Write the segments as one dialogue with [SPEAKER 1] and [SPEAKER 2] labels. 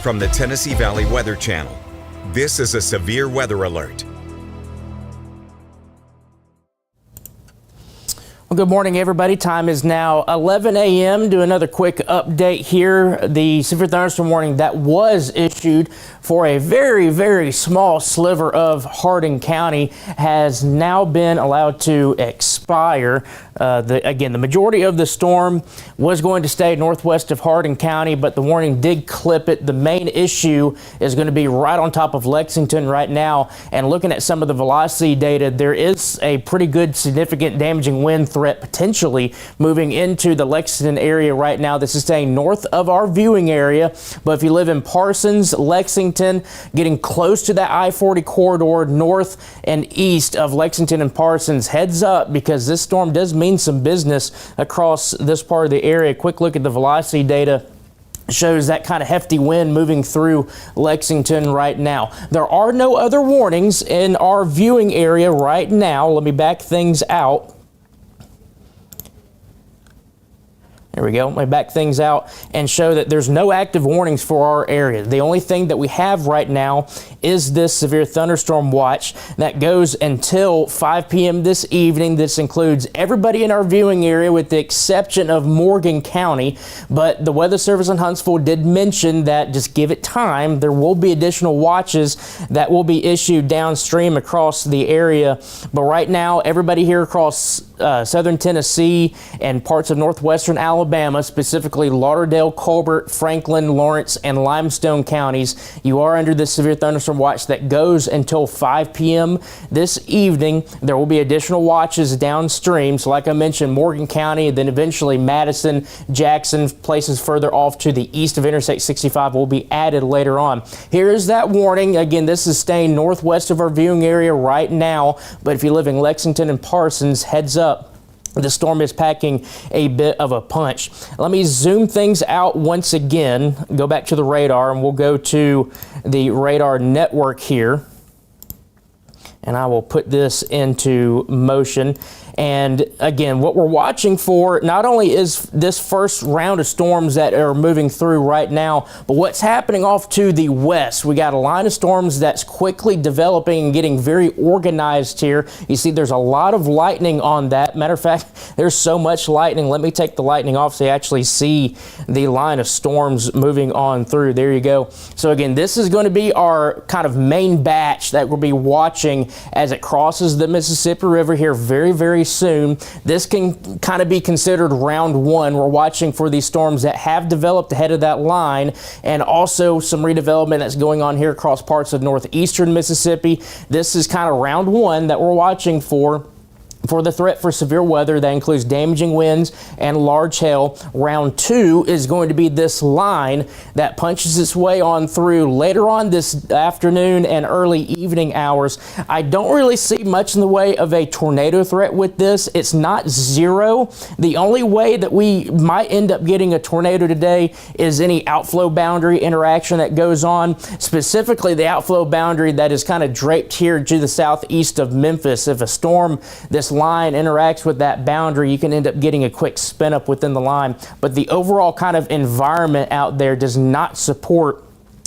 [SPEAKER 1] From the Tennessee Valley Weather Channel, this is a severe weather alert.
[SPEAKER 2] Well, good morning, everybody. Time is now 11 a.m. Do another quick update here. The severe thunderstorm warning that was issued for a very, very small sliver of Hardin County has now been allowed to expire. Again, the majority of the storm was going to stay northwest of Hardin County, but the warning did clip it. The main issue is going to be right on top of Lexington right now. And looking at some of the velocity data, there is a pretty good significant damaging wind threat potentially moving into the Lexington area right now. This is staying north of our viewing area, but if you live in Parsons, Lexington, getting close to that I-40 corridor north and east of Lexington and Parsons, heads up because this storm does mean some business across this part of the area. Quick look at the velocity data shows that kind of hefty wind moving through Lexington right now. There are no other warnings in our viewing area right now. Let me back things out. There we go. Let me back things out and show that there's no active warnings for our area. The only thing that we have right now is this severe thunderstorm watch that goes until 5 p.m. this evening. This includes everybody in our viewing area with the exception of Morgan County. But the Weather Service in Huntsville did mention that just give it time. There will be additional watches that will be issued downstream across the area. But right now, everybody here across southern Tennessee and parts of northwestern Alabama, specifically Lauderdale, Colbert, Franklin, Lawrence, and Limestone counties, you are under this severe thunderstorm watch that goes until 5 p.m. this evening. There will be additional watches downstream. So like I mentioned, Morgan County, then eventually Madison, Jackson, places further off to the east of Interstate 65 will be added later on. Here is that warning. Again, this is staying northwest of our viewing area right now, but if you live in Lexington and Parsons, heads up. The storm is packing a bit of a punch. Let me zoom things out once again, go back to the radar, and we'll go to the radar network here. And I will put this into motion. And again, what we're watching for not only is this first round of storms that are moving through right now, but what's happening off to the west. We got a line of storms that's quickly developing and getting very organized here. You see there's a lot of lightning on that. Matter of fact, there's so much lightning. Let me take the lightning off so you actually see the line of storms moving on through. There you go. So again, this is going to be our kind of main batch that we'll be watching as it crosses the Mississippi River here very, very soon. This can kind of be considered round one. We're watching for these storms that have developed ahead of that line, and also some redevelopment that's going on here across parts of northeastern Mississippi. This is kind of round one that we're watching for the threat for severe weather. That includes damaging winds and large hail. Round two is going to be this line that punches its way on through later on this afternoon and early evening hours. I don't really see much in the way of a tornado threat with this. It's not zero. The only way that we might end up getting a tornado today is any outflow boundary interaction that goes on, specifically the outflow boundary that is kind of draped here to the southeast of Memphis. If a storm this line interacts with that boundary, you can end up getting a quick spin up within the line. But the overall kind of environment out there does not support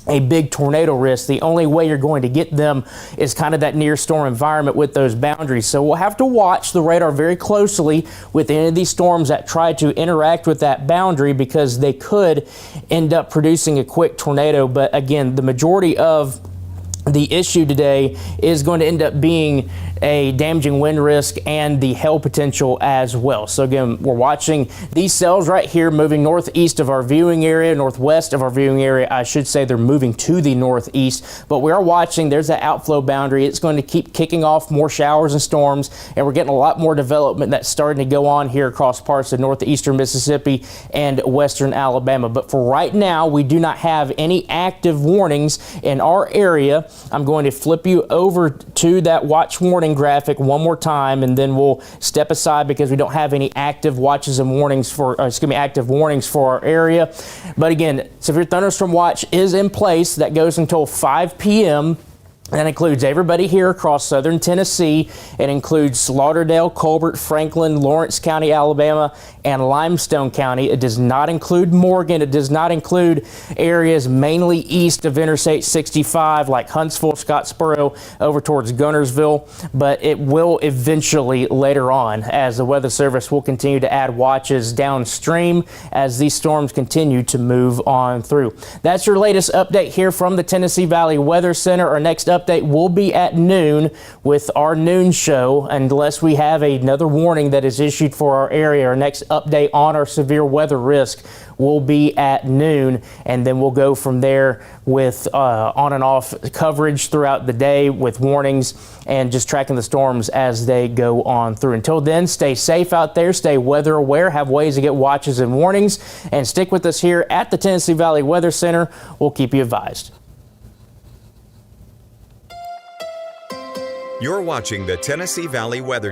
[SPEAKER 2] a big tornado risk. The only way you're going to get them is kind of that near storm environment with those boundaries. So we'll have to watch the radar very closely with any of these storms that try to interact with that boundary, because they could end up producing a quick tornado. But again, the majority of the issue today is going to end up being a damaging wind risk and the hail potential as well. So again, we're watching these cells right here moving northeast of our viewing area, northwest of our viewing area. I should say they're moving to the northeast, but we are watching. There's that outflow boundary. It's going to keep kicking off more showers and storms, and we're getting a lot more development that's starting to go on here across parts of northeastern Mississippi and western Alabama. But for right now, we do not have any active warnings in our area. I'm going to flip you over to that watch warning graphic one more time, and then we'll step aside because we don't have any active watches and warnings for, active warnings for our area. But again, severe thunderstorm watch is in place that goes until 5 p.m. That includes everybody here across southern Tennessee. It includes Lauderdale, Colbert, Franklin, Lawrence County, Alabama, and Limestone County. It does not include Morgan. It does not include areas mainly east of Interstate 65 like Huntsville, Scottsboro, over towards Gunnersville, but it will eventually later on as the Weather Service will continue to add watches downstream as these storms continue to move on through. That's your latest update here from the Tennessee Valley Weather Center. Our next update will be at noon with our noon show, unless we have another warning that is issued for our area. Our next update on our severe weather risk will be at noon, and then we'll go from there with on and off coverage throughout the day with warnings and just tracking the storms as they go on through. Until then, stay safe out there, stay weather aware, have ways to get watches and warnings, and stick with us here at the Tennessee Valley Weather Center. We'll keep you advised.
[SPEAKER 1] You're watching the Tennessee Valley Weather